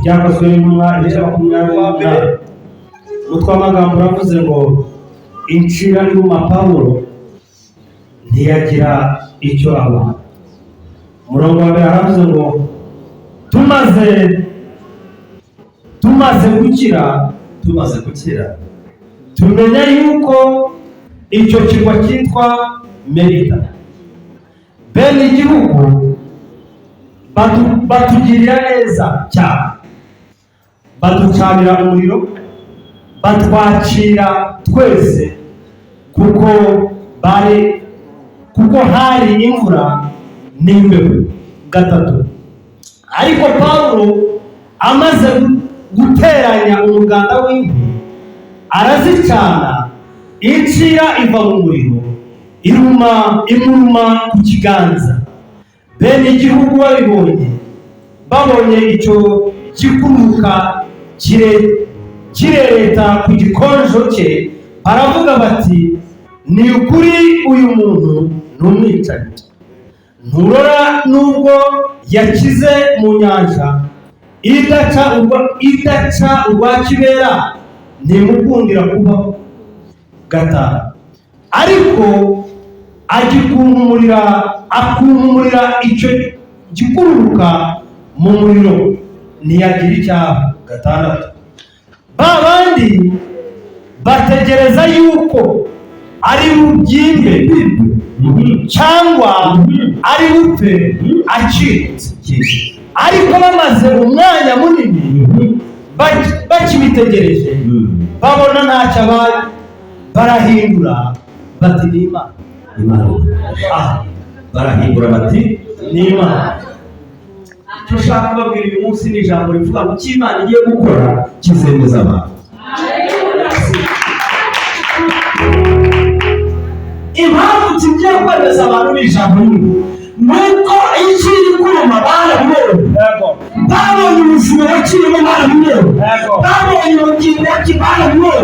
byakozwe n'intumwa igice 20 umutwe w'amagambo uravuze ngo incira y'uma Pawulo ntiyagira icyo aba. Umurongo wa mbere aravuze ngo tumaze gukira tumenya yuko icyo kirwa cyitwa Merita bene igihugu batugirira neza cyane, baducanira umuriro, batwakira twese kuko hari imvura n'imbeho. 3 ariko Pawulo amaze guteranya umuganda w'inkwi arazicana, incira iva mu muriro imuruma ku kiganza. Bene igihugu babonye icyo gikuruka kirereta ku gikonjo cye, baravuga bati ni ukuri uyu muntu n'umwicanyi. Nturora nubwo yakize mu nyanja idaca urwa kibera ntimukundira kubaho. 5 ariko akunkumurira icyo gikururuka mu muriro ntiyagira icyaha. 6 ba bandi bategereza yuko ari bubyimbe cyangwa ari bupfe acitse, ariko bamaze umwanya munini bakibitegereje babona ntacyo abaye, barahindura bati ni Imana. Barahindura bati ni Imana. icyo ushaka kubabwira uyu munsi ni ijambo rivuga ngo icyo Imana igiye gukora kizemeza abantu. Impamvu kigiye kwemeza abantu ni ijambo rimwe, nuko ikiri kuruma babonye ubuzima bakirimo barabimera, babonye ubugingo barabimera,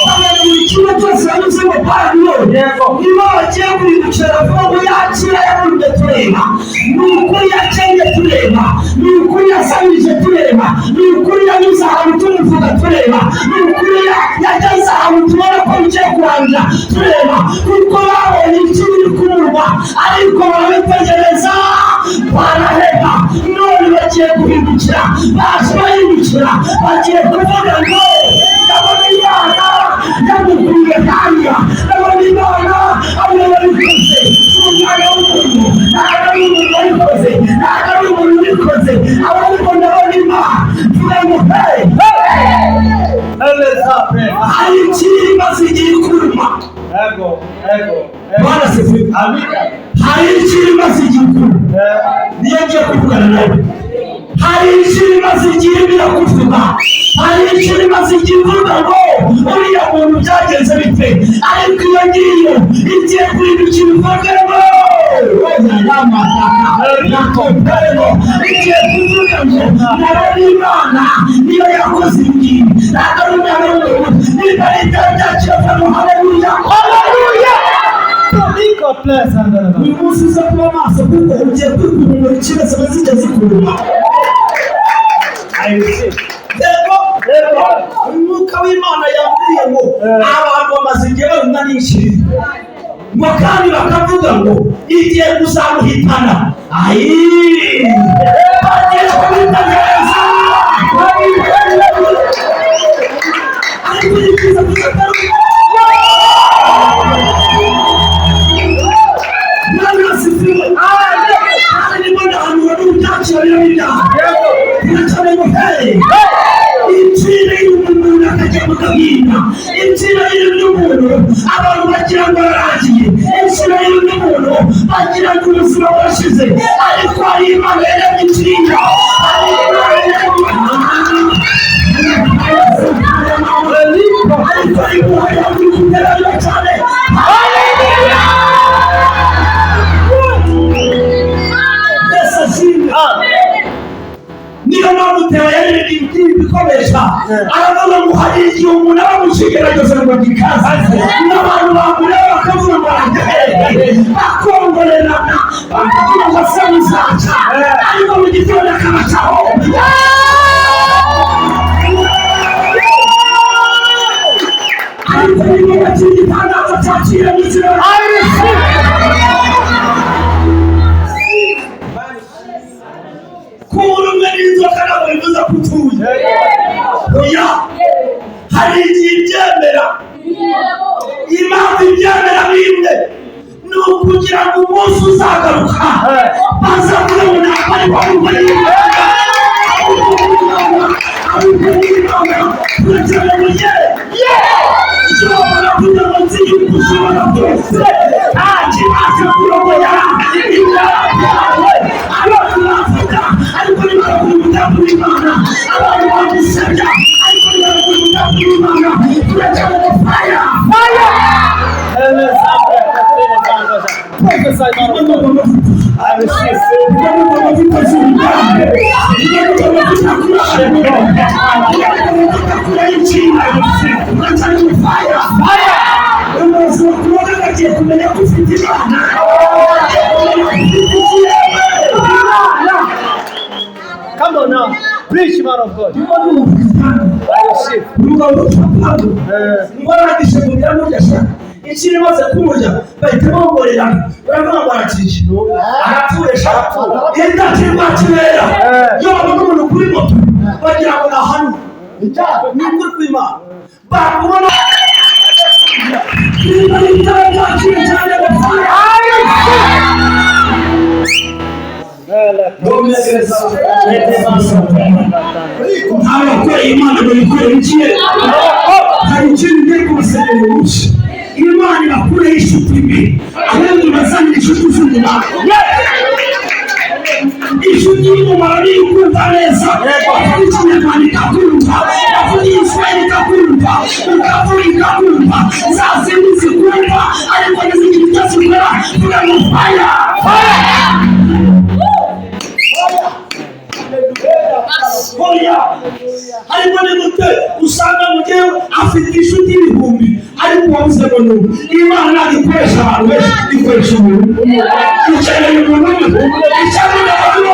babonye buri kimwe cyose banyuzemo barabimera. Niba bagiye kurindukira bavuga ngo yakira yabumbye tureba, ni ukuri yakenge tureba, ni ukuri yasabije tureba, ni ukuri yanyuze ahantu tumuvuga tureba, ni ukuri yageze ahantu tubona ko bigiye kurangira tureba, kuko babonye ikiri kumurwa ariko barabitegereza baraheba. None bagiye guhindukira, bahindukira bagiye kuvuga ngo ndabona Imana yamukuriye hariya, ndabona Imana abo babikoze. Umwana w'umuntu ntabwo ari umuntu wabikoze, ntabwo ari umuntu ubikoze, ahubwo ndabona Imana. Tuvuga ngo hari ikibazo igiye kuruma. Bwana sifiwe. Hari ikibazo igiye kuruma, niyo ngiye kuvugana nawe. Hari ikibazo igiye birakuvuga, hari ikibazo igiye kuvuga ngo uriya muntu byagenze bite, ariko iyo ngiyo igiye guhindukira uvuga ngo igiye kuvuga ngo ndabona Imana niyo yakoze ibingibi, ntabwo ari umwana w'umuntu. Niba ari ibyaha byaciyemo, haleluya haleluya. Uyu munsi uza kuba maso kuko ugiye kwikurumura ikibazo bazigeze kuruma. Umwuka w'Imana yabwiye ngo abantu bamaze igihe barumwa n'ishiri ngo kandi bakavuga ngo igiye kuzamuhitana. Bagiye kubitegereza ariko ni byiza kuzagaruka. Inzira y'umuntu abantu bagira ngo aragiye, inzira y'umuntu bagira ngo ubuzima burashize, ariko hari Imana yaremye inzira. Niyo mpamvu Theo yaririmbye ibiti bikoresha, aravuga ngo hari igihe umuntu aba mu kigeragezo ngo gikaze, n'abantu bamureba bakavuga ngo aragereye, bakongorerana bakavuga ngo se muzaca, ariko mu gitondo akabacaho. uzagaruka baza kurabona bari bamubari ushobora kugira ngo nzi yuko ushobora byose nta kibazo kurogoya ibyaha byawe abantu bavuga ariko ntibakora umugambi w'Imana abantu bagusebya ariko ntibakora umugambi w'Imana turacyari fire Come on now, preach, man of God. Ikiri maze kumurya bahita bamborera baravuga barakije araturesha indakirwa kibera yo n'umuntu kuri moto bagira ngo nahanu ni kuri kw'Imana bakubona ntabwo Imana bayikora ikiye hari ikintu ngiye kubasabira umunsi Imana ibakureho inshuti mbi ahubwo bazanira inshuti z'umumaro inshuti y'umumaro niyo ukumva neza wavuga ikinyarwanda ikakumva wavuga igiswahili ikakumva ukavuga ikakumva za zindi zikumva ariko n'izindi zidazikora vuga ngo fire Oya ariko ni gute usanga mugihe afite inshuti ibihumbi ariko wabuze ngo n'ubu Imana ntabwo ikoresha abantu benshi ikoresha umuntu ikeneye umuntu umwe ikeneye abantu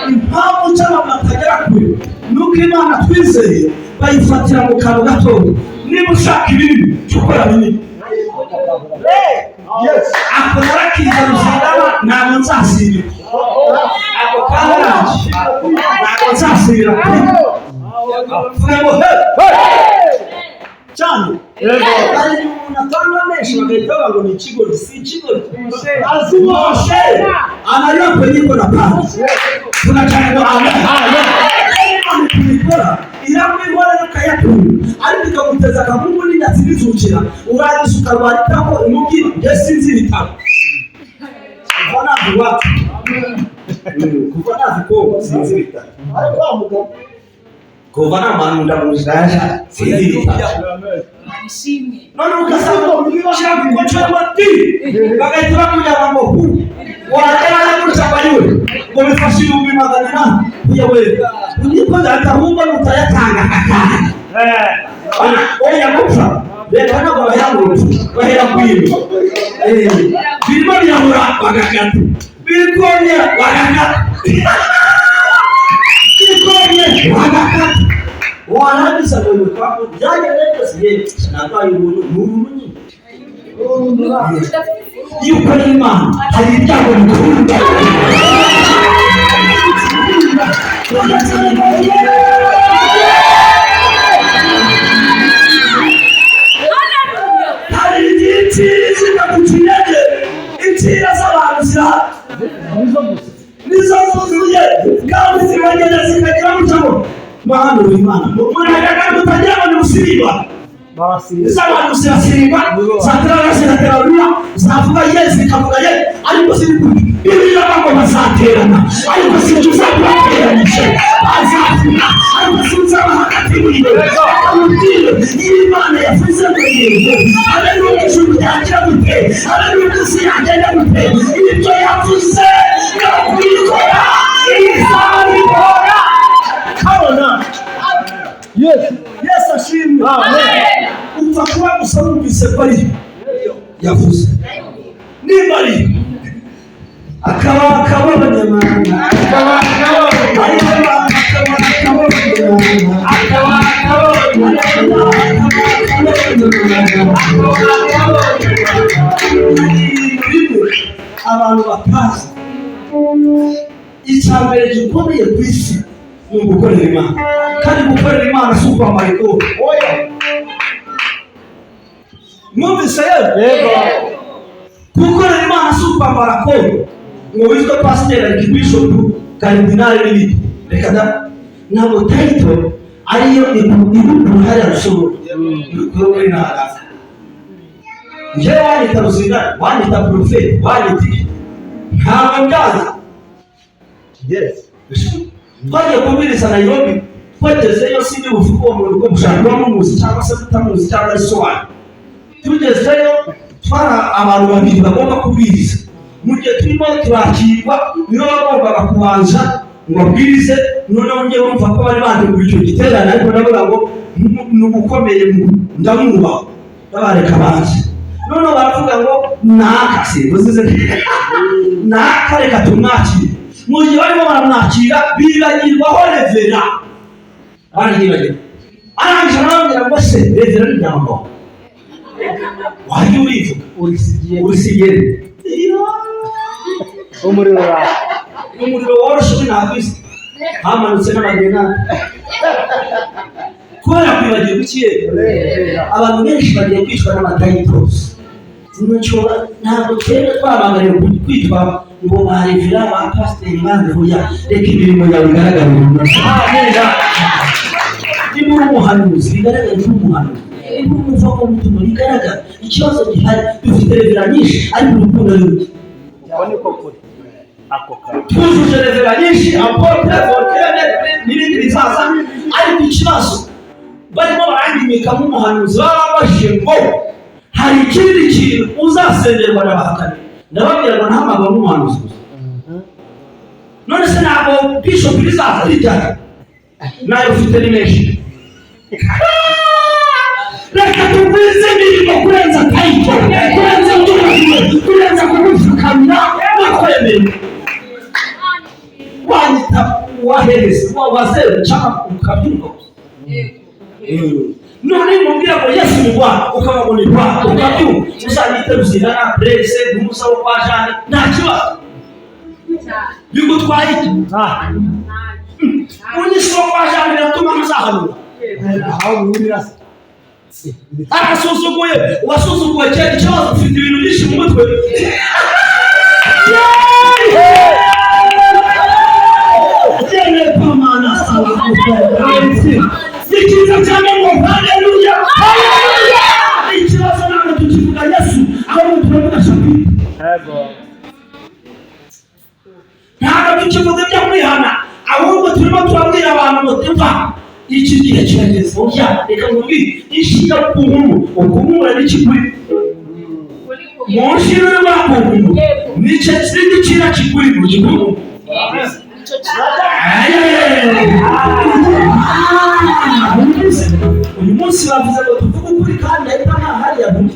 impamvu cy'abantu batagera kure nuko Imana twizeye bayifatira mu kantu gatoya niba ushaka ibinini cyo ukora binini ako narakiza rusangana ntabwo nzasibira ako karaje ntabwo nzasibira vuga ngo cyane hari umuntu atanga menshi bagahita bavuga ngo ni ikigori si ikigori azi moshe anajua kwenye iko na kazi tunachanga kubikora iramwibona n'akayatunga ariko ikaguteza akamungu n'inyatsibizukira urangije ukarwaritako umubwira nge sinzi ibitabo kuva nazi iwacu kuva nazi ko sinzi ibitabo ariko wa mugabo kuva n'abantu ndamujaya sinzi ibitabo none ugasanga ushaka kukoca amati bagahita bakujyana ngo wajyana n'utabariwe ngo bifashe ibihumbi magana inani uyawe uniko datahumba n'utayatanga kakana oya gupfa leta ntabwo bahera kw'ibi birimo birabura bagakata birikomye bagakata birikomye bagakata warangiza ngo yuko byagenze byose nabaye ubuntu n'ubuntu nyine yuko Imana hari ibyago bikunda hari igiti zikagucinege intira z'abantu zirahari nizo zuzuye kandi zibagenda zikagira mucamo mahano w'Imana muragaga mutagira ngo musiriba abantu zirasiriba zaterana ziraterana zavuga Yesu ikavuga ye ariko zirikuri Bibiliya ngo bazaterana ariko sintuzabateranije bazavuga ariko sinzabahagati muri bo akamubwira Imana yavuze ngo yego haleluya ijuru ryagira gute haleluya isi yagenda gute ibyo yavuze yakubikora izabikora kabona Yesu ashimwe upfa kuba gusa wumvise ko ari yavuze niba ari akaba abanyamahanga abantu batazi icya mbere gikomeye ku isi ni ugukorera Imana, kandi gukorera Imana si ukwambara ikoti. Mwumvise yego? Gukorera Imana si ukwambara koti ngo witwe pasiteri, arikibishopu, karidinali n'ibindi. Reka da, ntabwo tayito ariyo uruhare rushobora kuri ntara. Njyewe wanyita Ruzindana, wanyita porofeti, wanyita iki, ntabwo byaza. Twagiye kubwiriza Nairobi, twagezeyo sindi buvuga uwo muntu ko mushaka kuba mumuzi cyangwa se mutamuzi cyangwa ari so wanyu. Tugezeyo twara abantu babiri bagomba kubwiriza. Mu gihe turimo turakirwa, niyo bagombaga kubanza ngo abwirize, noneho njye wumva ko bari banje mu icyo giterane, ariko ndavuga ngo n'ubukomeye ndamwubaha, ndabareka banze. Noneho baravuga ngo nakase uzize nakareka tumwakire. Mu gihe barimo baramwakira bibagirwaho revera, baragibagirwa. Arangije arambwira ngo se revera ni jambo wajya urivuga urisigiye umuriro woroshe n'abisi hamanutse n'amagenane kubera kwibagirwa ikiye. Abantu benshi bagiye kwicwa n'amatayitosi. Ntabwo twebwe twabangariye kwitwa ngo barevera ba pasiteri bandehuya, reka imirimo yawe igaragara buri munsi. Niba uri umuhanuzi bigaragara uri umuhanuzi, niba uri umuvuga mutima bigaragara. Ikibazo gihari, dufite revera nyinshi ariko urukundo ruke. Twujuje revera nyinshi, apotre, voltaire n'ibindi bizaza, ariko ikibazo barimo barangimika nk'umuhanuzi. Bababajije ngo hari ikindi kintu uzasengerwa n'abahakana. Ndababwira ngo ntabwo nk'umuhanuzi gusa. None se ntabwo bishop rizaza rijyana nayo ufite ni menshi. Reka tugwize imirimo kurenza tayito, kurenza ubutumwa, kurenza kugufukamira no kwemera. Wanyita wahereza wazeru cyangwa ukabyumva. None mubwira ngo Yesu ni Bwana, ukabona ni Bwana, ukabyumva. Uzanyite Ruzindana, Brese, Musa wo kwa Jane, nta kibazo. Bigutwaye iki? Unyisho kwa Jane biratuma muzahanura. Arasuzuguye, wasuzuguye cyane ikibazo, ufite ibintu byinshi mu mutwe. Ikiza cyane ngo haleluya, haleluya. Ikibazo ntabwo tukivuga Yesu, ahubwo turavuga Shabiri. Ntabwo tukivuga ibyo kwihana, ahubwo turimo turabwira abantu ngo tumva iki gihe kirageze. Oya, reka ngubwire, ishyira ku nkuru, ukumura n'ikiguri. Mu nshiro y'abakungu, nicyo kiri kiguri mu gihugu. Uyu munsi bavuze ngo tuvuge ukuri kandi ahita ntahariya bundi.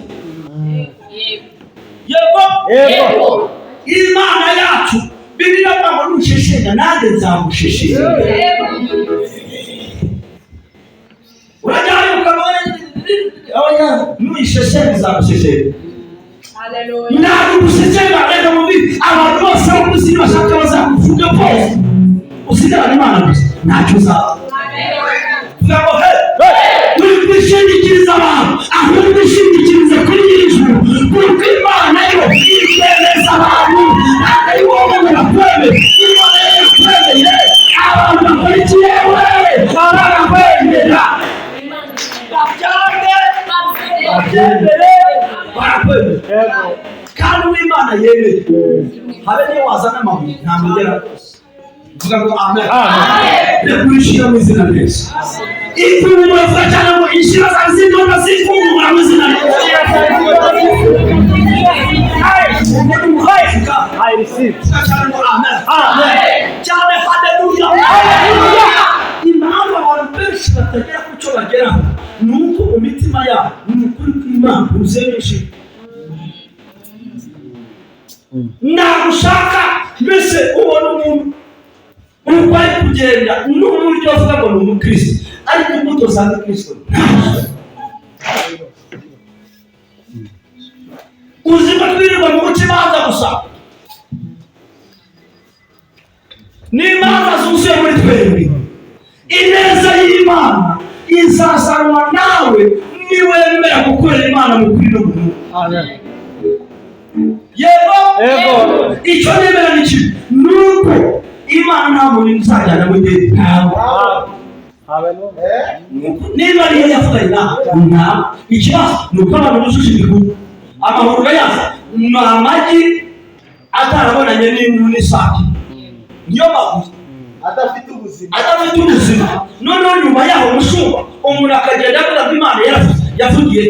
Yego Imana yacu Bibiliya ngo nusheshenya nanjye nzagusheshenya. Urajyayo ukabona oya nusheshenya nzagusheshenya. Haleluya. Ntabwo gusheshenya reka mubi abantu bose bo kuzi bashaka bazakuvuga bose. Usigara Imana gusa ntacyo uzaba. Ngabo uri kwishingikiriza abantu, aho kwishingikiriza kuri Yesu, kuko Imana yo ikwemeza abantu, ntabwo ari wowe murakwemera. Imana yakwemeye abantu bakurikiye wewe, barakwemera. Babyemere barakwemera. Kandi uw'Imana yemeye, habe niyo wazana amabuye ntabwo ugera rwose. Vuga ngo amen. Reka urishira mu izina rya Yesu. Ifunguro cyane ngo inshira zazimo bazifungura mu izina rya Yesu. I receive. Cyane ngo amen. Cyane haleluya. Haleluya. Imana abantu benshi batagera ku cyo bageraho, nuko mu mitima yabo ni ukuri kw'Imana uzemeje. Nagushaka mbese ubona umuntu uko ari kugenda n'uburyo avuga ngo ni umukristo, ariko imbuto za Kristo uzi ko twirirwa mu mutima haza gusa n'imanza zuzuye muri twebwe. Ineza y'Imana izazanwa nawe niwemera gukorera Imana mu kuri no mu mwuka. Yego icyo nemera ni kimwe, nuko Imana nta muntu izajyana mu ideni ntawe. Niba ariyo yavuganye nawe ikibazo ni uko abantu bujuje imihigo. Amahuriro yazo ni amagi atarabonanye n'isake, niyo makuru adafite ubuzima. Noneho nyuma yaho umushumba umuntu akagenda avuga ko Imana yavugiye.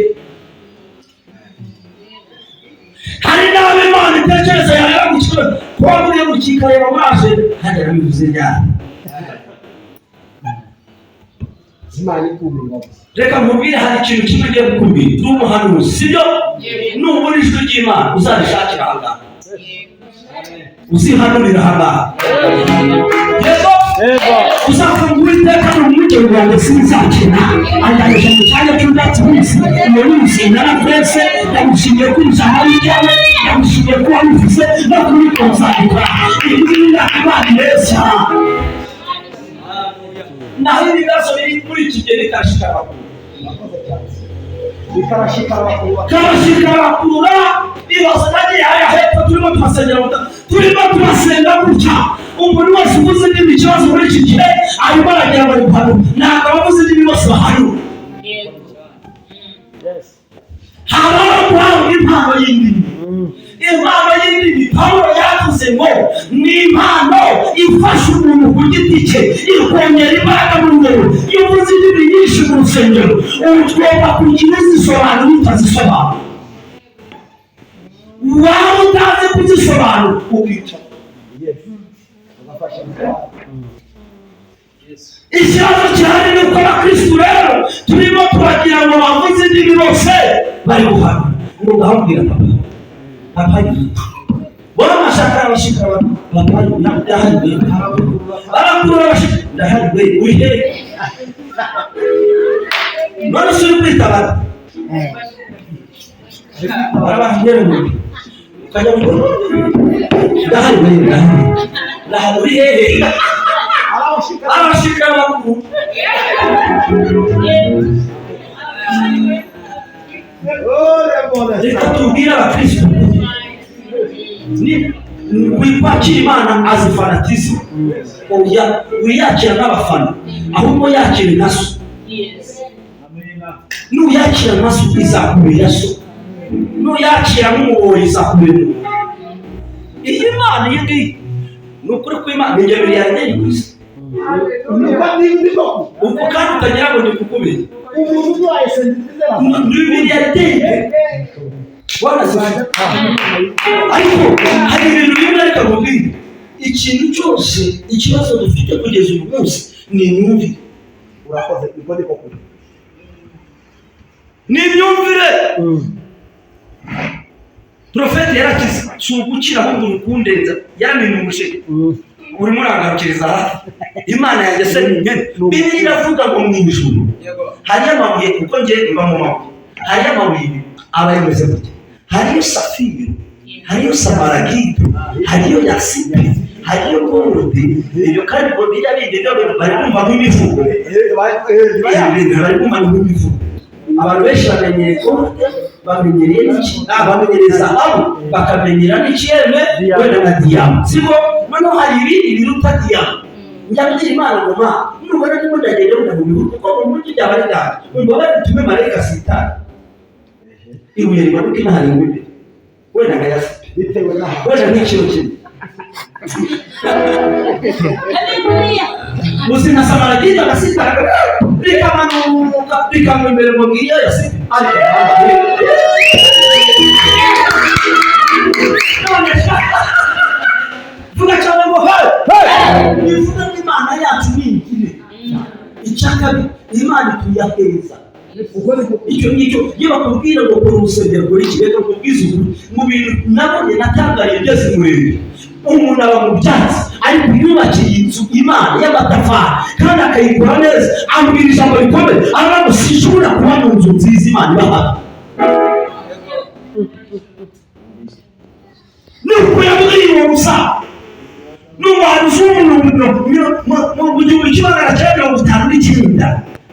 Hari n'abo Imana itekereza yareba mu kibazo kuba muri mu kikareba maze hagera bivuze ryari. Reka nkubwire, hari ikintu kimwe ngiye kukubwira. Turi umuhanuzi, sibyo? Nubura ijwi ry'Imana uzarishakira ahangaha, uzihanurira ahangaha. Yego uzafunga Uwiteka mu mucyo wanjye sinzakena, andaje mu cyanya cy'ubwatsi bubisi. Iyo ni umushinga na twese yamushimiye ko ijambo ryawe, yamushimiye ko wabivuze no kubikoza ikora. Ibi ni Imana neza. Naho ibibazo biri muri iki gihe bikarashikarakurura ibibazo nagiye haya hepfo. Turimo turasenga gutya, umuntu wese uvuze n'indi kibazo muri iki gihe arimo aragira ngo aripano. Ntabwo abavuze n'indi bose bahanura. Habaho guhabwa impano y'indimi. Impano y'indimi Pawulo yavuze ngo ni impano ifasha umuntu ku giti cye ikongera imbaraga mu mubiri. Iyo uvuze indimi nyinshi mu rusengero ugomba kugira uzisobanura utazisobanura. Waba utazi kuzisobanura ukicara. Ikibazo cyane ni uko abakristu rero turimo turagira ngo bavuze indimi bose bari guhanura. Ngo ndahambwira papa bora mashaka abashika abantu ndahariwe barakura abashika ndahariwe wihe none suri kwitabara barabahindera mu kajya mu ndahariwe ndahariwe abashika bakuru. Reka tubwire abakristo ni wipakira Imana azi fanatism. Wiyakira n'abafana ahubwo yakira naso. Nuyakira naso izakubera so, nuyakira nk'umuboyi izakubera. Iyi Imana yindi ni ukuri ko Imana ingemeri yarenye kwisi. Uko kandi utagira ngo ni kukubera umuntu wese n'ibiri yateye warazize. Ariko hari ibintu bimwe ariko mubwire, ikintu cyose ikibazo dufite kugeza uyu munsi ni imyumvire. Urakoze ikode koko ni imyumvire. Profeti yarakize cyugukira ahubwo urukundenza yaramenyumuje urimo uragarukiriza hafi. Imana yanjye se ni nyene. Bibiliya iravuga ngo mu ijuru hari amabuye, kuko nge mba mu mabuye. Hari amabuye aba yemeze gute, hariyo safiro, hariyo samaragide, hariyo yasipe, hariyo golde. Ibyo kandi ngo bijya bindi bari kumva nk'imivugo. Bari kumva nk'imivugo. Abantu benshi bamenyeye golde, bamenyereye n'iki, bamenyereye zahabu, bakamenyera n'ikirere wenda na diyama. Siko noneho hari ibindi biruta diyama. Njya Imana ngo ma nubona ndimo ndagenda mu bihugu kuko mu mujyi byabari ndani umubare tume mareka sitani ibuye rimanuka n'ahari ngwinde wenda ngayasi bitewe naho wenda n'ikiro kimwe. Musi na samaragide agasitara rikamanuka rikamwe imbere mu gihe yasi vuga cyane ngo nivuga ko Imana yacu ni ikire. Icyakabi Imana tuyaheza. Icyo ngicyo iyo bakubwira ngo kora urusengero rwo ikirego kubwiza ukuri mu bintu nabonye natangariye byose murebe. Umuntu aba mu byatsi ariko yubakiye inzu Imana y'amatafari kandi akayikora neza, ambwira ijambo rikomeye aramusishura kuba mu nzu nziza Imana ibaha. Nuko yabwiye uwo musaza n'umuhanuzi w'umuntu mu gihumbi kimwe magana cyenda mirongo itanu n'icyenda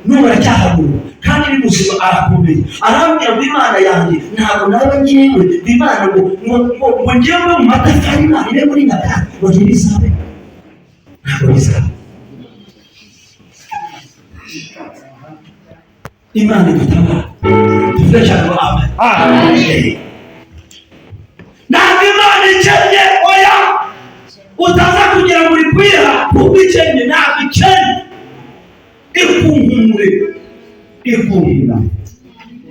n'ubu aracyahanura kandi ni muzima arakomeye arambwira ngo Imana yanjye ntabwo naba ngewe Imana ngo ngewe mu matafari Imana ire muri Nyakanga ngo ntibizabe ntabwo bizabe Imana idutabara tuvuge cyane ngo amen. Ntabwo Imana ikennye oya utaza kugira ngo uri kwiha kuko ikennye ntabwo ikennye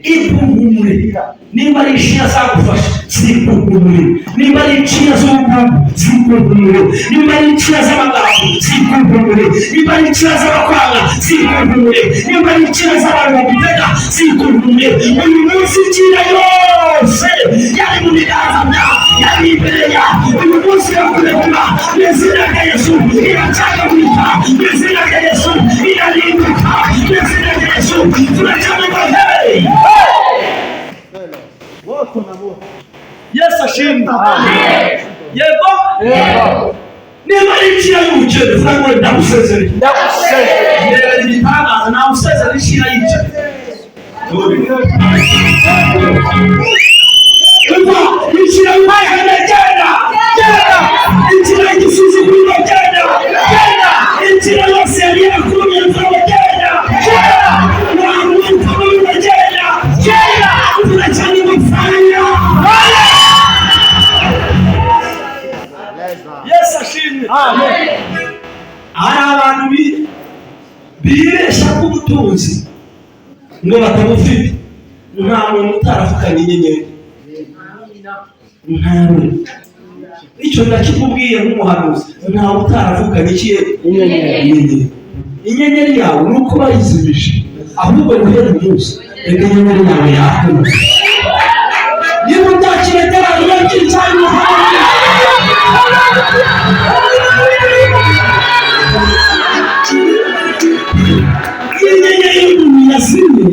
ikunkumure nimba ari inshiya zagufasha zikunkumure nimba ari inshiya z'ubukungu zikunkumure nimba ari inshiya z'amagambo zikunkumure nimba ari inshiya z'abakwanga zikunkumure nimba ari inshiya z'abantu bagutega zikunkumure uyu munsi inshiya yose yari mu biganza byawe yari imbere yawe uyu munsi yakurekura mu izina rya Yesu iracyagurika mu izina rya Yesu irarinduka mu izina rya Yesu turacyamenya hey Yesu ashimwe. Yego. niba ari inshiya y'ubukene vuga ndagusezereye ndagusezereye igitangaza nawe usezerera inshiya y'icyaha inshiya y'ubukene genda inshiya y'igisuzuguriro genda inshiya yose yari yakurumye mvaho genda wamwukamubiro genda turacyane amafaranga Yesu ashimwe. hari abantu bibeshya ku butunzi ngo batamufite nta muntu utarafukanye inyenyeri ntawe icyo ndakikubwiye nk'umuhanuzi ntawe utaravukanye inyenyeri yawe ni uko bayizimije ahubwo guhera umunsi reka inyenyeri yawe yakuma niba utakira itara ryakiri cyane inyenyeri y'umuntu yazimye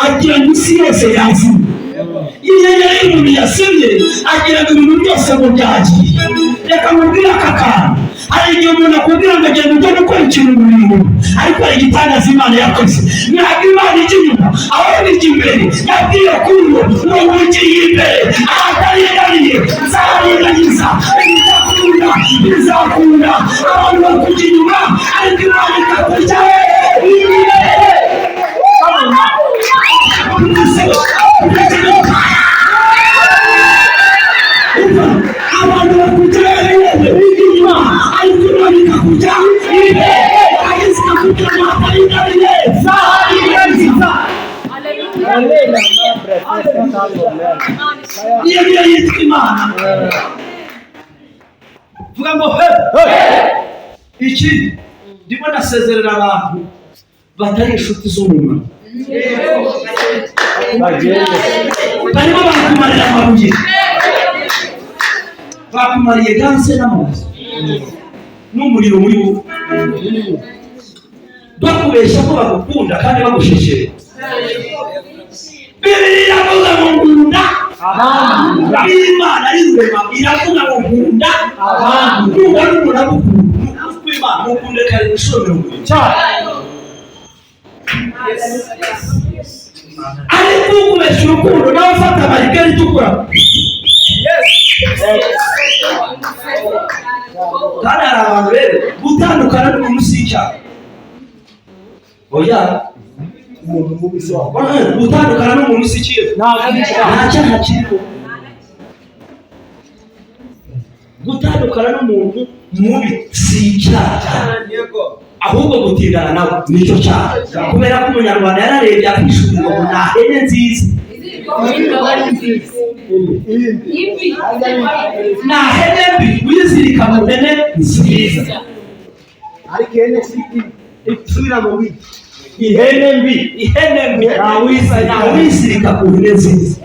agira ngo isi yose yazimye inyenyeri y'umuntu yazimye agira ngo ibintu byose ngo byagiye reka mubwire aka kantu hari igihe umuntu akubwira ngo agenda ujya gukora ikintu mu bintu ariko hari igitangaza Imana yakoze ntabwo Imana ijya inyuma ahubwo ijya imbere yabwiye kuri uwo ngo ugiye imbere ahataringaniye nzaringaniza bizakunda bizakunda abantu bakujya inyuma ariko Imana ikakujya abantu bakujya inyuma ariko Imana ikakujya imbere ahise ikakujya ahataringaniye nzaringaniza iyo niyo yitwa Imana vuga ngo iki ndimo ndasezerera abantu batari inshuti z'umuntu barimo bakumarira amabuye bakumariye ganse n'amazi n'umuriro muri bo bakubeshya ko bagukunda kandi bagushishira Bibiliya iravuga ngo nkunda Imana ari rurema iravuga ngo nkunda nuba n'umuntu agukunda Imana mukunde kare inshuro 70 ariko ukubeshya urukundo nawe ufata marikeri itukura kandi hari abantu rero gutandukana n'umuntu si icyaha oya gutandukana n'umuntu si ikintu nta cyaha kiriho gutandukana n'umuntu mubi si icyaha ahubwo gutindana nawe nicyo cyaha kubera ko umunyarwanda yararebye akishuka ngo nta hene nziza nta hene mbi wizirika mu hene nziza ariko ihene isubira mu wiki ihene mbi ntawizirika ku hene nziza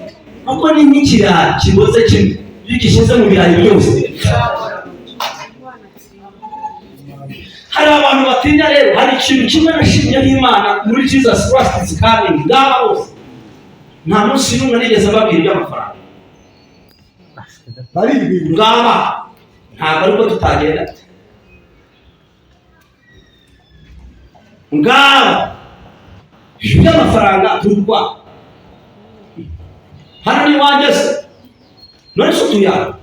kuko ni nk'ikirayi kiboze kimwe iyo gishyize mu birayi byose hari abantu batinya rero hari ikintu kimwe nashimye n'Imana muri Jesus Christ is coming ngaba bose nta munsi n'umwe nigeze babwira iby'amafaranga ngaba ntabwo ariko tutagenda ngaho by'amafaranga turwa hano ni wanjye se none se utuya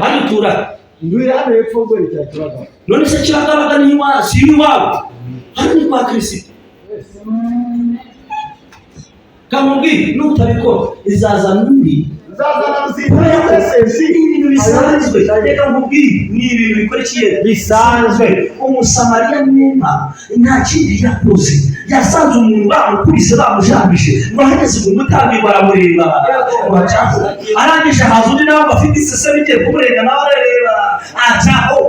hano tura Nduri hano hepfo ngo cyakiraga. none se kiragabaga ni iwawe si iwawe hano ni kwa Kristo kamubwi nutabikora izaza nubi ibintu bisanzwe reka nkubwire ni ibintu bikurikiye bisanzwe. Umusamariya mwema nta kindi yakoze, yasanze umuntu bamukubise bamujambije ngo ahageze mu mutambi baramureba bacaho arangije haza undi nawe bafite isese bigiye kumurenga nawe arareba acaho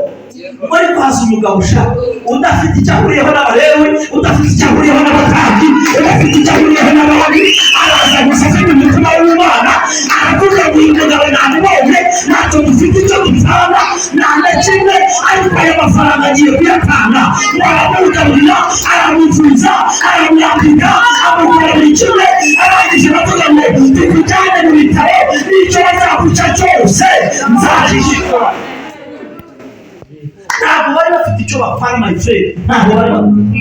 wari kwaza umugabo ushaka udafite icyo ahuriyeho n'abalewi, udafite icyo ahuriyeho n'abatambyi, udafite icyo ahuriyeho n'abandi, araza gusaza mu mutima w'Imana aravuga ngo uyu mugabo namubonye ntacyo dufite icyo dupfana nta na kimwe, ariko aya mafaranga agiye kuyatanga ngo aramugaburira aramuvuza aramwambika amukora buri kimwe, arangije aravuga ngo tukujyane mu bitaro n'icyo bazaguca cyose nzakishyura. Ntabwo bari bafite icyo bapfana my friend, ntabwo bari bafite,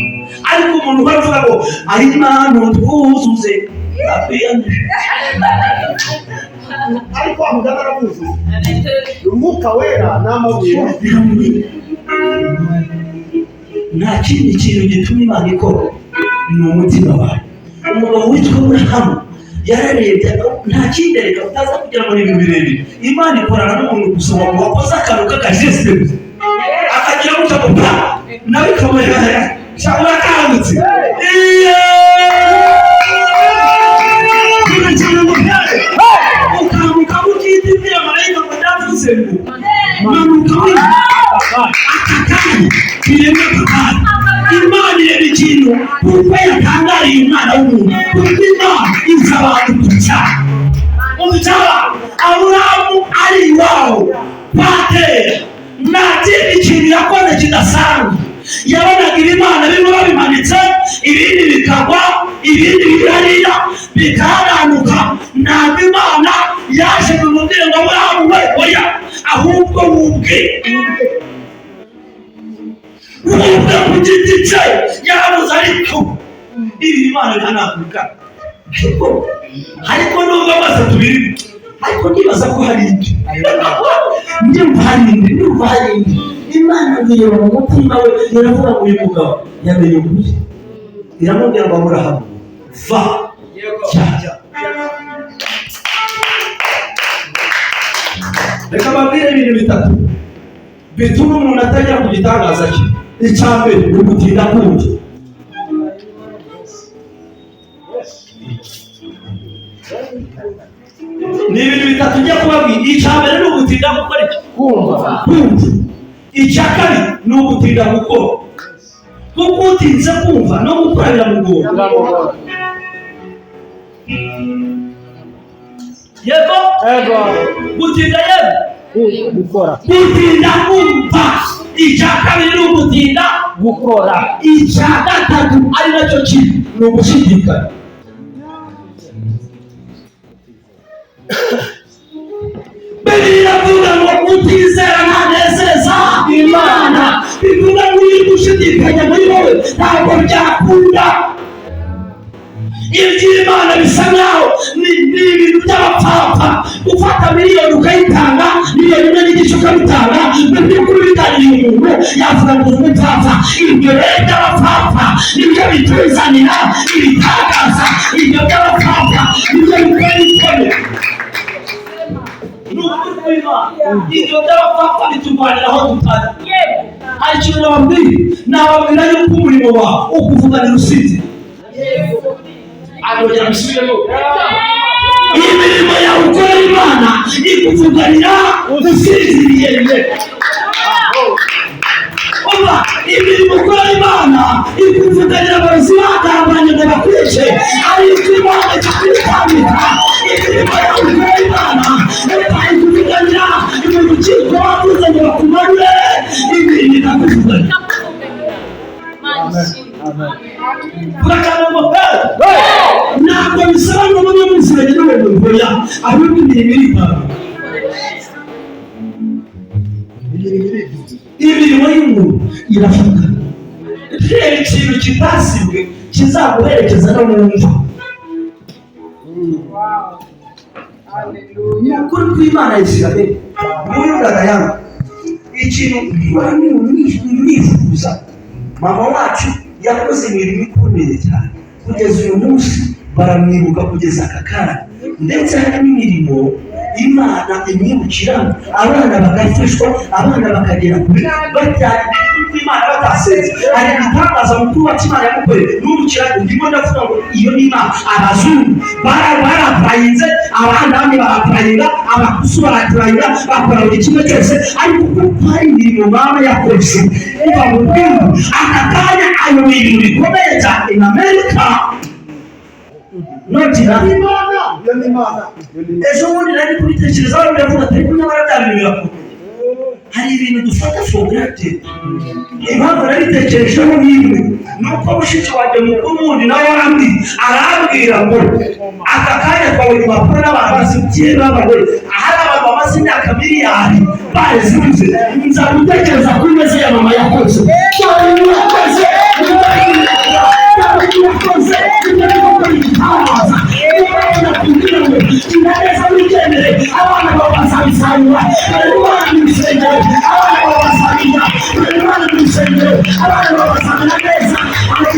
ariko umuntu baravuga ngo ari Imana twuzuze akwiyandije Ariko amugana arabuzuze. Umwuka wera n'amabuye. nta kindi kintu gituma Imana ikora ni umutima wawe. Umugabo witwa Aburahamu yararebye nta kindi reka utaza kugira ngo ni ibintu birebire. Imana ikorana n'umuntu gusa wakoze akantu k'akajeste akagira gutya ngo pa nawe ikamureba cyangwa akangutse ukamuka mukitibwira marayika ngo ndavuze ngo manuka akakanya kiremwe kakanya. Imana ireba ikintu kuko yatangariye umwana w'umuntu kuko Imana izi abantu kucyana umucyaba Aburahamu ari iwawe patera nta kindi kintu yakoze kidasanzwe. Yabonaga ibimana bimwe babimanitse ibindi bikagwa ibindi bihariya bikaranuka. Ntabwo Imana yaje kumubwira ngo Aburahamu we oya, ahubwo wubwe ku giti cye yarabuze, ariko ibi Imana ntanakuka ariko nubwo bose tubiri, ariko ndibaza ko hari indi ndumva hari indi Imana ireba mu mutima we iravuga ngo uyu mugabo yamenye ukuri, iramubwira ngo Aburahamu va jya. Reka babwire ibintu bitatu bituma umuntu atajya ku gitangaza cye. Icya mbere ni ugutinda kumva. Ni ibintu bitatu njya kubabwira. Icya mbere ni ugutinda gukora iki? Kumva. Icya kabiri ni ugutinda gukora, kuko utinze kumva no gukora biramugora. Yego gutinda gukora, gutinda kumva. Icya kabiri ni ugutinda gukora. Icya gatatu ari nacyo kintu ni ugushidikanya. Bibiliya iravuga ngo utizera ntanezeza Imana. Bivuga ngo uri gushidikanya muri wowe ntabwo byakunda. Iby'Imana bisa nkaho ni ibintu by'abapfapfa. Gufata miliyoni ukayitanga, miliyoni imwe n'igice ukabitanga, mu by'ukuri bitangiriye umuntu yavuga ngo umupfapfa. Ibyo rero by'abapfapfa nibyo bituzanira ibitangaza. Ibyo by'abapfapfa nibyo bikora ibikomeye. Ibyo by'abapfapfa biturwanira aho tutari. Hari ikintu nababwira yuko umurimo wawe ukuvuganira usibye. Agojya musubiremo. Imirimo yawe ukora Imana ikuvuganira usinziriye. Oba imirimo ukora Imana ikuvuganira abarozi bagambanye ngo bakwice, ariko Imana ikakwitambika. Imirimo yawe ukora Imana ikuvuganira mu rukiko bavuze ngo bakumanure, imirimo ikakuvuganira. Ntabwo bisaba ngo mujye muziranye n'umuntu oya, ahubwo imirimo iripanga. Imirimo y'umuntu iravuga. kireba ikintu kitasibwe kizaguherekeza no mu mva. Ni ukuri kw'Imana ya Isiraheli. Muri Uganda ikintu nifuza, mama wacu yakoze imirimo ikomeye cyane kugeza uyu munsi baramwibuka kugeza aka kanya, ndetse hari n'imirimo Imana imwibukira, abana bagafashwa, abana bakagera kuri bajyanye kw'Imana batasenze. Hari igitangaza mukuru wa Imana yamukoreye n'ubukira. Ndimo ndavuga ngo iyo ni Imana. Abazungu barapurayinze, abana bamwe barapurayinga, abakusu barapurayinga, bakora buri kimwe cyose, ariko kuko hari imirimo mama yakoze iva mu bwenge. Aka kanya ayo bintu bikomeye cyane in America. Nogira Imana. Ejo bundi nari kubitekerezaho ndavuga ati ariko nyamara byabimira ko hari ibintu dufata for granted. Impamvu naritekerejeho n'imwe nuko mushiki wanjye mukuru wundi nawe arambwira ngo aka kanya twabonye impapuro n'abantu bazibye babagore, ahari abantu bamaze imyaka miliyari barezibuze. Nza gutekereza kuri meze ya mama yakoze abana babasabisanywa, abana n'ibisengero, abana babasabira, abana n'ibisengero, abana babasabira neza.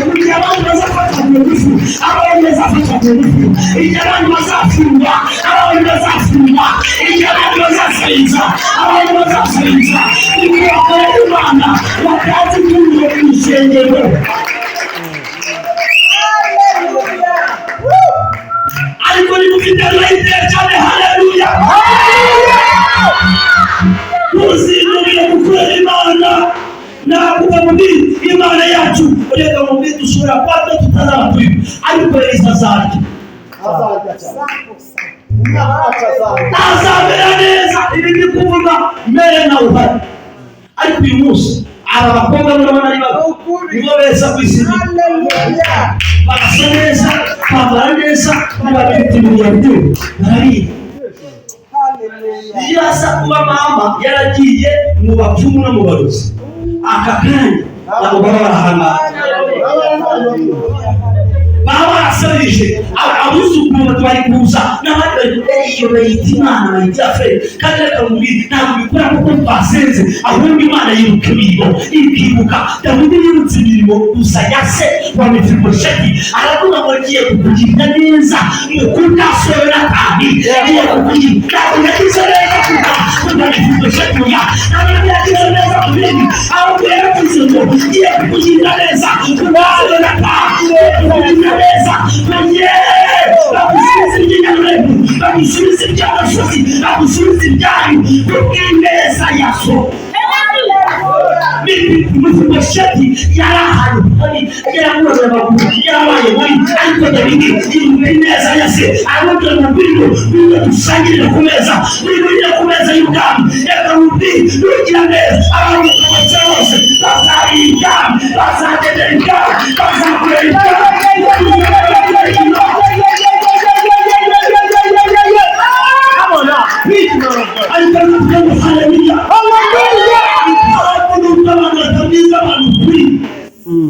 Igihe abandi bazafata ku ngufu, abandi bazafata ku ngufu. Igihe abandi bazafungwa, abandi bazafungwa. Igihe abandi bazasayiza, abandi bazasayiza. Igihe bakorera Imana bakaza ibyumviro ku isengero. Ariko ni mufite rayite cyane. Haleluya. Muzinubire gukorera Imana. Nakuva muri Imana yacu ureka mu bintu dushobora kwata tutazaba turi, ariko izazarya azabera neza. Ibi ni kuvuga mbere nawe uhari, ariko uyu munsi aba bakobwa murabona ari babo nibo beza ku isi, bagasa neza, bambara neza, ntibafite imiryango barariye. Iyo asa kuba mama yaragiye mu bapfumu no mu barozi, aka kanya ntabwo baba barahangana, baba barasabije abuzukuru bari kuza n'abandi iyo bayita Imana bayita Fred. Kandi reka mubwire ntabwo bikora kuko twasenze, ahubwo Imana yibuka imirimo ikibuka. Dawidi yibutse imirimo gusa ya se wa Mefibosheti, aravuga ngo agiye kukugirira neza mukuru kasohoye n'akandi, agiye kukugirira ntabwo yagize neza kuko Mefibosheti ntabwo yagize neza ku bindi, ahubwo yaravuze ngo agiye kukugirira neza kubasohoye n'akandi, kukugirira neza bagusubiza iby'inyarwanda, bagusubiza iby'agasozi, bagusubiza ibyanyu kubw'ineza ya so. Mefibosheti yari ahantu habi, yaramubaza amaguru, yarabaye muri, ariko Dawidi yumva ineza ya se, aramubwira ngo ngwino dusangirire ku meza, ngwino ku meza y'ubwami. Reka mubwire nugira neza, abantu bose bose bazarira ibwami, bazagendera ibwami, bazakorera ibwami.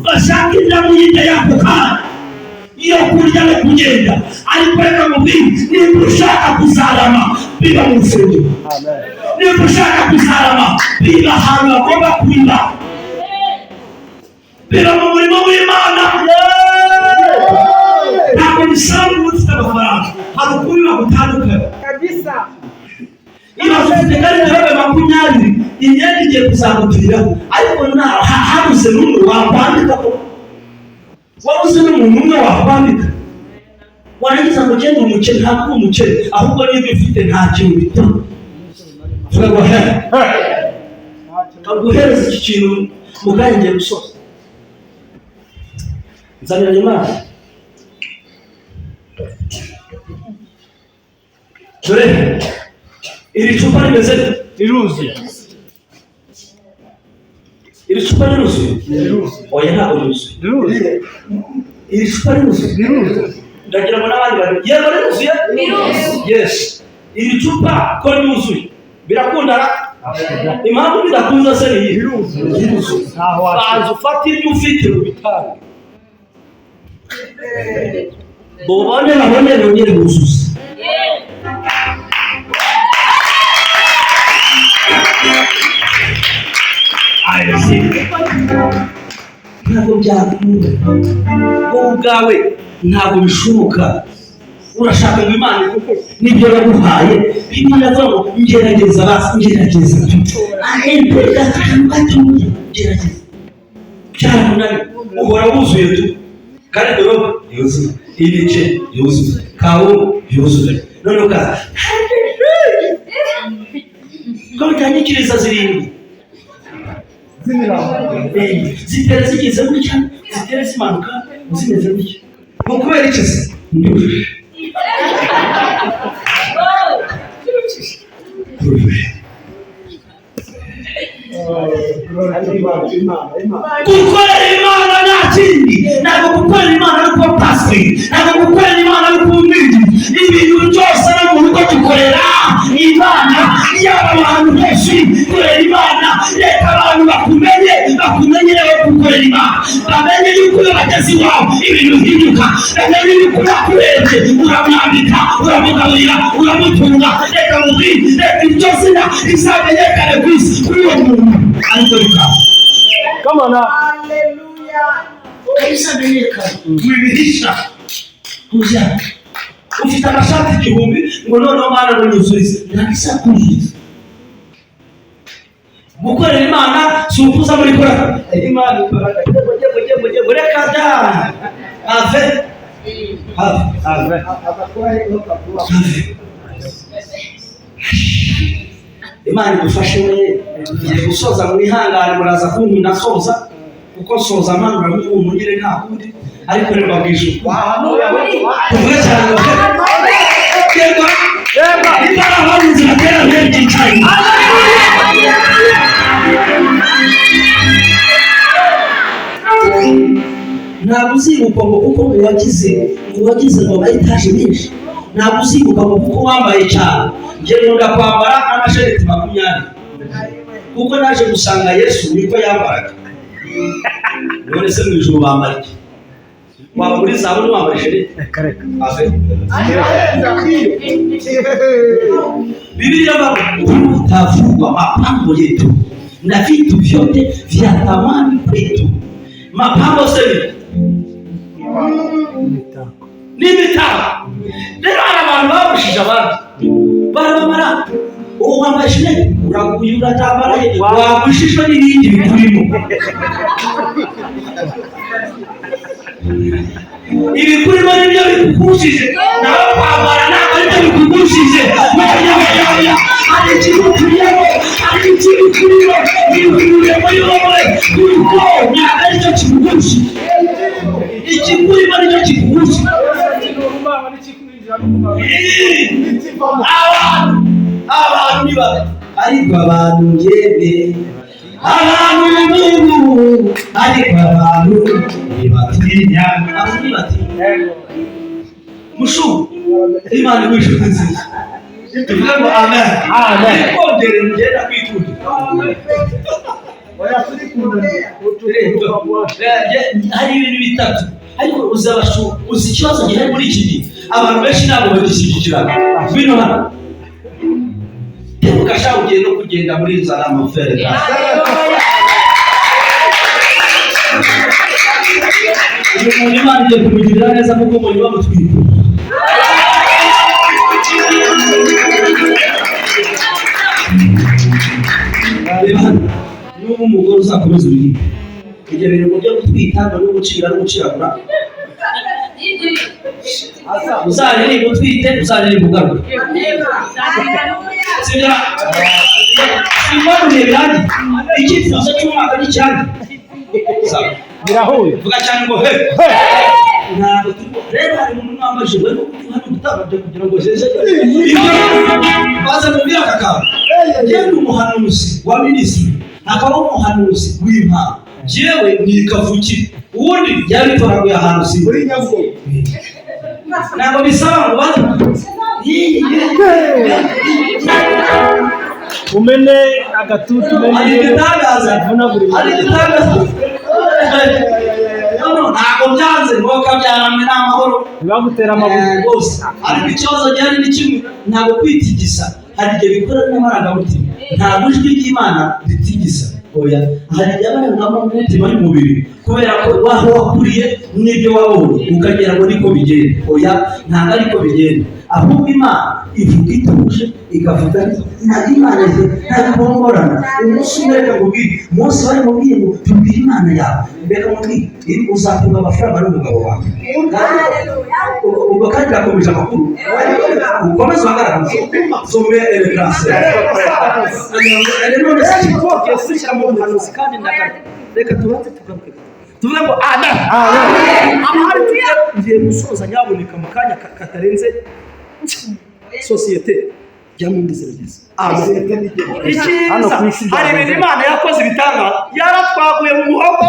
Bashaka indamu y'inda yako kandi iyo kurya no kugenda, ariko reka mubwire niba ushaka kuzarama biba mu rusengero, niba ushaka kuzarama biba ahantu bagomba kubiba, biba mu murimo w'Imana. Ntabwo bisaba ngo ufite amafaranga, hari ukuri bagutandukanye kabisa. Iyo ufite kandi nawe 20 imyenda igiye kuzagupfiraho, ariko habuze n'umwe wakwandika ko wabuze n'umuntu umwe wakwandika. Warangiza ngo ugende umukene, ntabwo umukene, ahubwo niba ufite nta kintu bita vuga ngo kaguhereza iki kintu muganye ngiye gusoza. Nzanira Imana dore iri cupa rimeze riruzuye. Iri cupa riruzuye? Oya ntabwo riruzuye. Iri cupa riruzuye? Ndagira ngo n'abandi bari yego riruzuye? Yes. Iri cupa ko riruzuye birakundana impamvu bidakunze se ni banza ufate ibyo ufite ubitange bubone babone bongere buzuza ntabwo byakunda wowe ubwawe ntabwo bishoboka urashaka ngo Imana kuko nibyo yaguhaye Bibiliya ivuga ngo ngerageza basi ngerageza ahembera kandi ngerageza cyane uhora wuzuye tu kandi dore yuzuye ibice yuzuye kawo yuzuye none ukaza ko bitanyikiriza zirindwi zitera zigeze gutya zitera zimanuka zimeze gutya ngo kubera iki se gukorera Imana nta kindi ntabwo gukorera Imana ari kuba pasiteri ntabwo gukorera Imana ari kuba umwigi ibintu byose no mu rugo dukorera Imana yaba abantu benshi gukorera Imana reka abantu bakumenye rero gukorera Imana bamenye yuko iyo bageze iwawe ibintu bihinduka bamenye yuko yakurebye uramwambika uramugaburira uramutunga reka mubwire reka iryo zina rizamenyekane ku isi kuri uwo muntu ariko bikaba Come on now. kabisa menyekane wibihisha kuja ufite amashati igihumbi ngo noneho Mana ngo nyuzurize ntabisa kuzuza gukorera Imana si ukuza muri kora Imana imbaraga reka da ave Imana igufashe we ngiye gusoza mu ihangane muraza kunkunda soza kuko soza manura mugire nta kundi ariko reba bwije kuvuga cyane yego ibara baruzi batera benshi cyane ntabwo uzibuka ngo kuko wagize ngo bayitaje menshi ntabwo uzibuka ngo kuko wambaye cyane njye nkunda kwambara amashereti 20 kuko naje gusanga Yesu niko yambaraga none se mu ijuru bambara iki waba muri zahabu wambara shereti Biblia utavugwa mapambo yetu na vitu vyote vya thamani kwetu mapambo sema ni mitako rero abantu babushije abandi barabamara uwambaye shereti urakuyura tabara wagushishwa n'ibindi bikurimo ibikurimo nibyo bikugushije nawe kwambara ntabwo aribyo bikugushije hari ikintu turimo hari ikintu turimo bikurimo yowe kuko ntabwo aricyo kikugushije ikikurimo nicyo kikugushije abantu niba ariko abantu ngebe abantu n'ubu ariko abantu ntibatinya mushu Imana wishuka nziza tuvuga ngo amen kongere ngenda kwitunda hari ibintu bitatu ariko uzi ikibazo gihari muri iki gihe abantu benshi ntabwo bagishyigikirana bino hano ukashaka ugenda no kugenda muri nzara amafere umuntu Imana igiye kumugirira neza kuko umuntu bamutwite n'ubu umugore uzakomeza ubirimo igihe biri mu byo gutwita no gucira no guciragura uzaririmba utwite uzaririmba ugaruka sibya simbanuye birangi icyifuzo cy'umwaka n'icyangi birahuye vuga cyane ngo he ntabwo rero hari umuntu wambaje we hano gutabanje kugira ngo zeze baza mu myaka kawe ngende umuhanuzi wa minisitiri akaba umuhanuzi w'impano jewe ni kavuki ubundi yabitoraguye ahantu si muri nyavugo ntabwo bisaba ngo baze umene agatutu hari igitangaza ntabwo byanze ngo kabyaramwe n'amahoro ntibagutera amabuye rwose ariko ikibazo gihari ni kimwe ntabwo kwitigisa hari igihe bikorera n'amarangamutima ntabwo ijwi ry'Imana ritigisa oya hari igihe abarangamo umutima y'umubiri kubera ko waho wakuriye n'ibyo wabonye ukagera ngo niko bigenda oya ntabwo ariko bigenda ahubwo Imana ivuga ituje ikavuga ntabwo Imana ntabwo ngorana umunsi umwe reka nkubwire umunsi bari mubwiye ngo tubwire Imana yawe mbega mubwire uzatunga amafaranga n'umugabo wawe ubwo kandi gakomeje amakuru ukomeze uhagarara some eleganse shyira mu buhanuzi kandi reka tubanze tuvuge ngo amen amahari tugiye gusoza nyaboneka mu kanya katarenze sosiyete jya mu ndizero neza icyiza hari ibintu Imana yakoze ibitanga yaratwaguye mu muhogo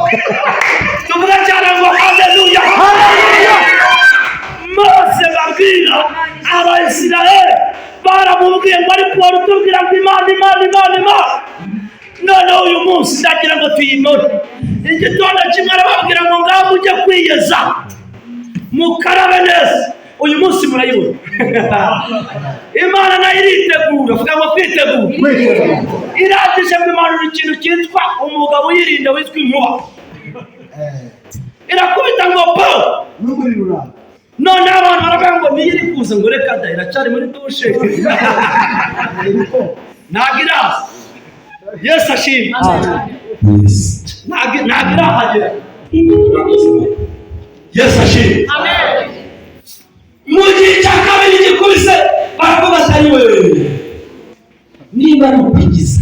tuvuga cyane ngo haleluya Mose babwira Abayisiraheli baramubwiye ngo ariko wari utubwira ngo Imana noneho uyu munsi ndagira ngo tuyinore igitondo kimwe arababwira ngo ngaho ujye kwiyeza mukarabe neza uyu munsi murayibona Imana nayo iritegura vuga ngo kwitegura irangije kwimanura ikintu cyitwa umugabo uyirinda witwa inkuba irakubita ngo po none abantu baravuga ngo niyo iri kuza ngo reka da iracyari muri dushe ntabwo iraza Yesu ashimwe ntabwo irahagera Yesu ashimwe mu gihe cya kabiri gikubise baravuga atari wewe niba ari ukwigiza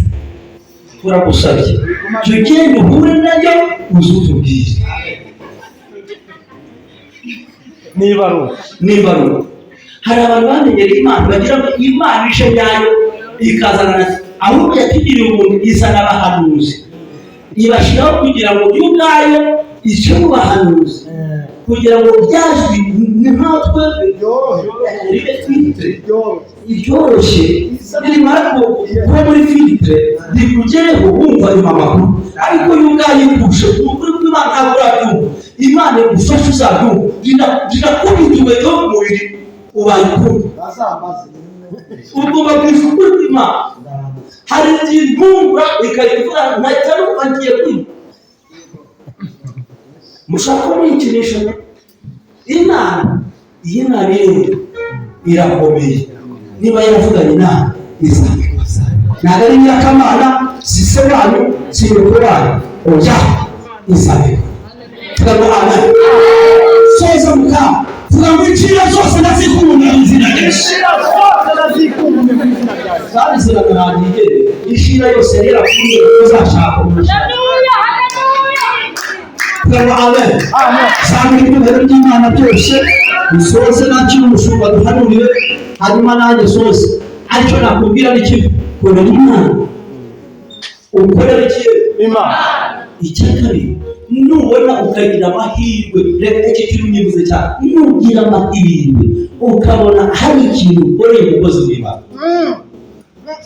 turagusabye tugende uhure nayo uzutubwire niba ari hari abantu bamenyera Imana bagira ngo Imana ishe nyayo ikazana ahubwo yatugiriye umuntu izana abahanuzi ibashyiraho kugira ngo yo ubwayo icyo mubahanuzi kugira ngo byajwi nkatwe ryoroshye rimara kuba muri filtre rikugereho wumva ayo makuru ariko yo ubwayo kurusha ukuri kw'Imana ntabwo urabyumva Imana igufasha uzabyumva rirakubituwe yo mu mubiri ubaye ukunda ugomba kwifuza ukuri kw'Imana hari igihe impungura ikayivura nkahita numva ngiye kwiba mushaka mwikinisha Imana rero irakomeye niba yaravuganye nawe izabikoza ntabwo ari Nyirakamana si se wanyu si nyoko wanyu oya izabikora tuvuga ngo amen soza mukama tuvuga ngo incira zose nazikunda izina kandi ziragaragije ishira yose yarakuriye uzashaka amen cyangwa ibintu by'Imana byose usoze nacyo umushumba duhanurire hanyuma nanjye soze aricyo nakubwira ni kimwe korera Imana ukorera Imana icya kabiri nubona ukagira amahirwe reka iki kintu nyibuze cyane nugira amahirwe ukabona hari ikintu ukoreye umukozi w'Imana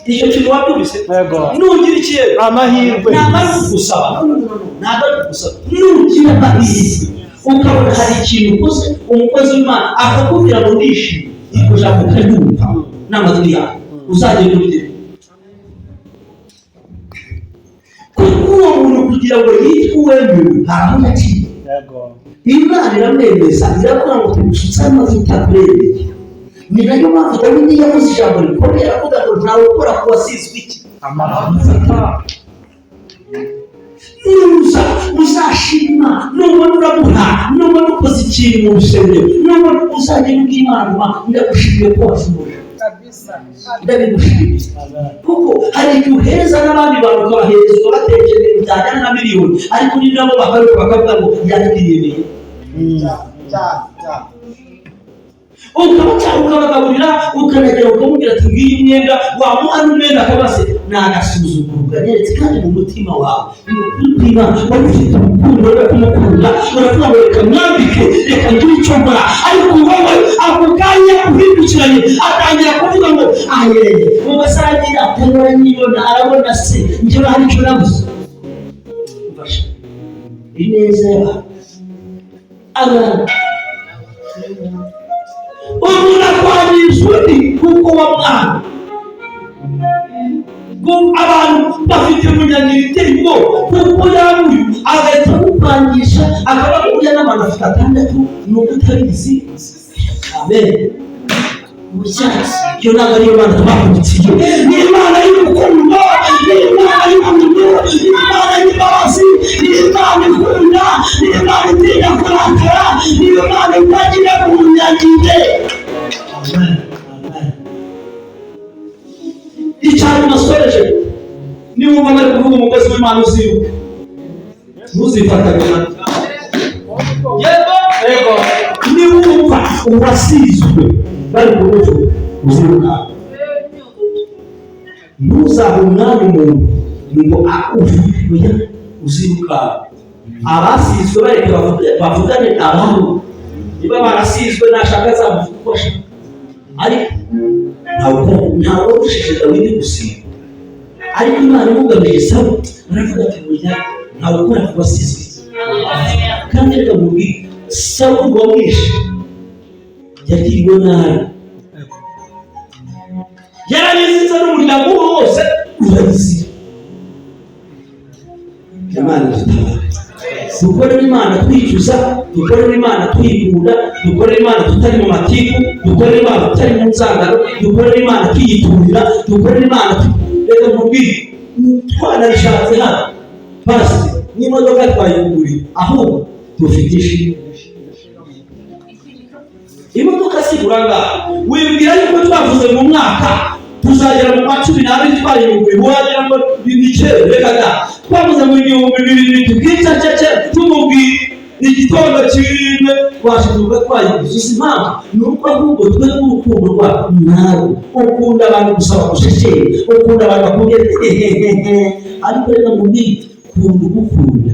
icyo kintu wabyumvise nugira ikintu amahirwe ntabwo ari kugusaba nugira amahirwe ukabona hari ikintu ukoze umukozi w'Imana akakubwira ngo ndishimye iryo jambo ukaryumva n'amatwi yawe uzagenda ubigire kuko uwo muntu kugira ngo yitwe uwemewe ntaho yaciye Imana iramwemeza iravuga ngo tugusutse amavuta kuremeye ni nayo mpamvu Dawidi yavuze ijambo rikomeye aravuga ngo ntawe ukora ku wasizwe iki amavuta uzashima nubona uramuha nubona ukoze ikintu mu rusengero nubona uzagenda ubw'Imana ndagushimiye ko washoboye ndabigushimiye kuko hari igihe uhereza n'abandi bantu ukabaherezwa batekereje byajyana na miliyoni ariko ni nabo bakaruka bakavuga ngo yatwiyemeye ukabagaburira ukanagera ukamubwira ati ngiyi umwenda wamuha n'umwenda akabaze nagasuzuguro uganyeretse kandi mu mutima wawe umutima wari ufite urukundo rwo kumukunda uravuga ngo reka mwambike reka ngire icyo mbona ariko wowe ako kanya uhindukiranye atangira kuvuga ngo aye mu masagira atanura nyibona arabona se njye hari cyo nabuze mfasha ineza abana ubura kwanyishuri kuko wamwana abantu bafite umunyanyirite ngo kuko yamuye agahita gupangisha akaba kujya n'abantu afite atandatu nuko utabizi amen ubushake iyo ntabwo ariyo Mana twakurikiye ni Imana y'urukundo ni Imana y'urukundo ni Imana y'imbabazi ni Imana ikunda ni Imana itinya kurakara ni Imana itagira umunyanyirite amen icyari nasoreje niba wumva bari kuvuga umukozi w'Imana uziruka ntuzifatanye yego niba wumva uwasizwe bari kuvuga uziruka ntuzahe umwanya umuntu ngo akuvuye uziruka abasizwe bareke bavugane ababo niba barasizwe nashaka azamufasha ariko ntabwo ushije Dawidi gusiga ariko Imana imugamije Sawuli baravuga ati burya ntabwo ukora ku basizwe kandi reka mubwire Sawuli wamwishe yagiriwe nabi yarabizize n'umuryango wose urabizi Imana dutabare dukorere Imana twicuza dukorere Imana twikunda dukorere Imana tutari mu matiku dukorere Imana tutari mu nzangano dukorere Imana twiyiturira dukorere Imana reka mubwire twanabishatse hano basi n'imodoka twayiguriye ahubwo dufite ishimwe imodoka sigura ngaho wibwira yuko twavuze mu mwaka tuzagera mu kwa 12 twayiguriye wagira ngo bimicere reka da twavuze mu 2000 tukicacece tumubwire igitondo kirinde twashiduka twayiguze impamvu nuko ahubwo twe n'urukundo rwa nawe ukunda abantu gusaba gusheshera ukunda abantu bakubye ariko reka mubwire kunda gukunda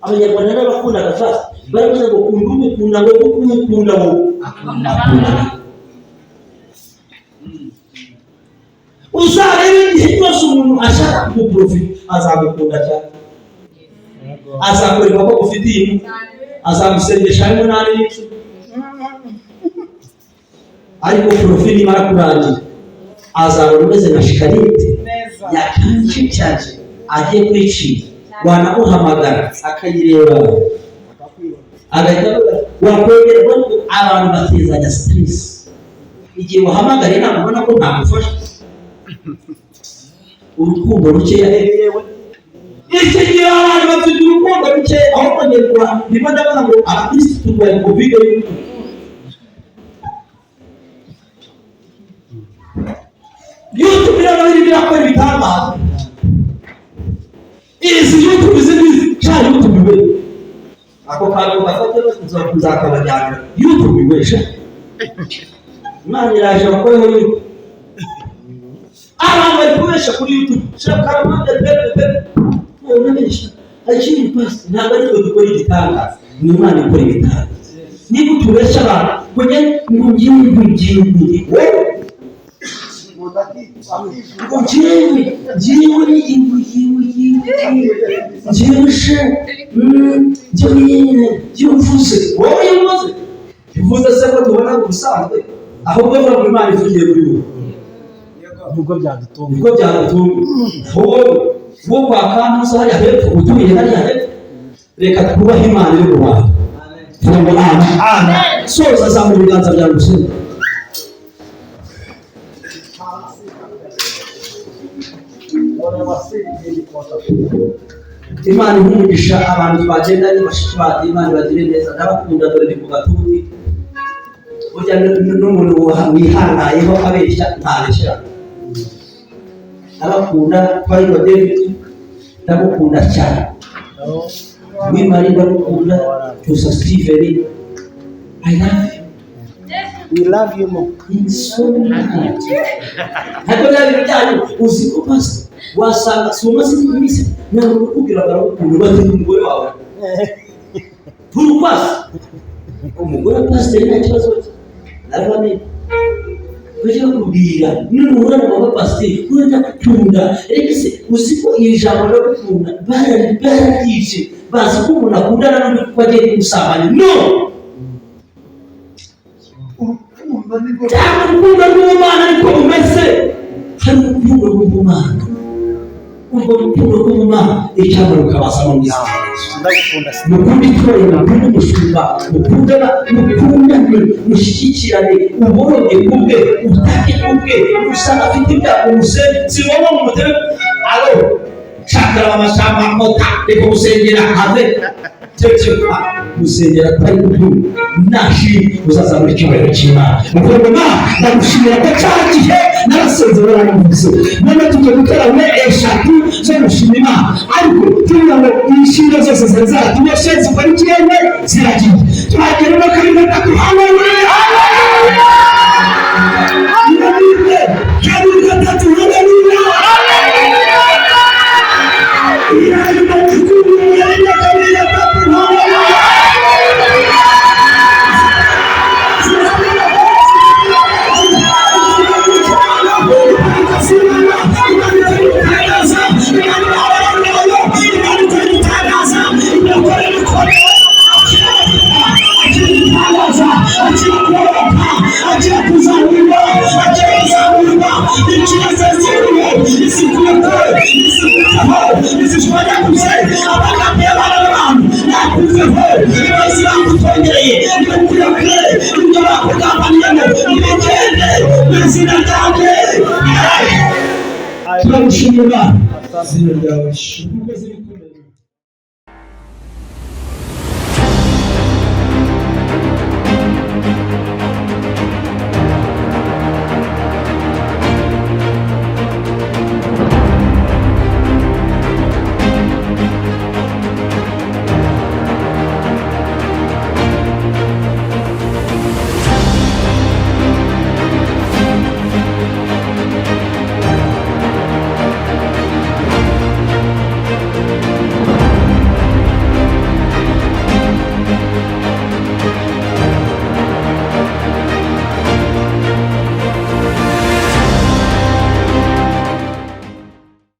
abanyarwanda n'abakunda gafata baravuze ngo kunda umukunda ngo kumukunda wo akunda uzarebe igihe cyose umuntu ashaka kuprofita azagukunda cyane azakorerwa ko ufitiye azagusengesha harimo nani n'icyo ariko profili nimara kurangira azabona umeze nka shikarete yakanje cyane agiye kwicira wanamuhamagara akayireba agahita wakwegerwa abantu batezanya stress igihe wahamagara inama ubona ko ntamufasha urukundo rukeya yewe iki gihe abantu bafite urukundo rukeya aho kongerwa niba ndavuga ngo abakristo turwaye covid YouTube rero birakora ibitangaza izi YouTube zindi cyane YouTube we ako kantu bafate kuzakabajyana YouTube wesha Imana iraje bakoreho YouTube abantu bari kubesha kuri YouTube shaka amande pepe ubesha akiri pasi ntabwo ari twe dukora igitangaza ni Imana ikora igitangaza niba tubesha abantu kwenye ngiye wewe Uvuze se ko tubona gusanzwe ahubwo vuga ko Imana ivugiye kuri wowe nubwo byadutunga wo kwa kana so hariya hepfo utuye hariya hepfo reka twubahe Imana iri mu Rwanda tuvuga amen soza za mu biganza bya Rusengo Imana ihumugisha abantu twagendanye bashiki ba Imana bagire neza n'abakunda dore ndi ku gatuti burya n'umuntu wihangayeho abeshya ntabeshya abakunda twari ba David ndamukunda cyane wimari ndamukunda Tusa Steven I love you. We love you more. So much. Hapo ndio ndio usiku pasi wasanga somazi n'imisi ntabwo kugira barakunda bati umugore wawe turi pasi umugore pastor nta kibazo narabane bajya kubwira none urana baba pasiteri urenda gukunda reka se uziko iri jambo no gukunda bararyice bazi ko umuntu akundana n'undi kuko agiye gusabanya no cyangwa urukundo rw'Imana ariko umeze hari urukundo rw'Imana urwo rukundo rw'Imana icyambo rukabasa mu mwiza mukundi itorero mukundi umushumba mukundane mushyigikirane uboroge kubwe utake kubwe usanga afite ibyago si wowe mu mutwe alo shakira amashamba mota reka gusengera have cyekeka gusengera atari kubyumva nashi uzazabura icyubahiro cy'Imana mukundi ndagushimira ko cyagihe narasezerana n'umuvuzi none tugiye guterana eshatu zo gushima Imana ariko tugira ngo inshinga zose zaratumye shenzi kwa ikirenge ziragiye twagera no kari gatatu haleluya haleluya kari gatatu haleluya haleluya Turamushimira izina ryawe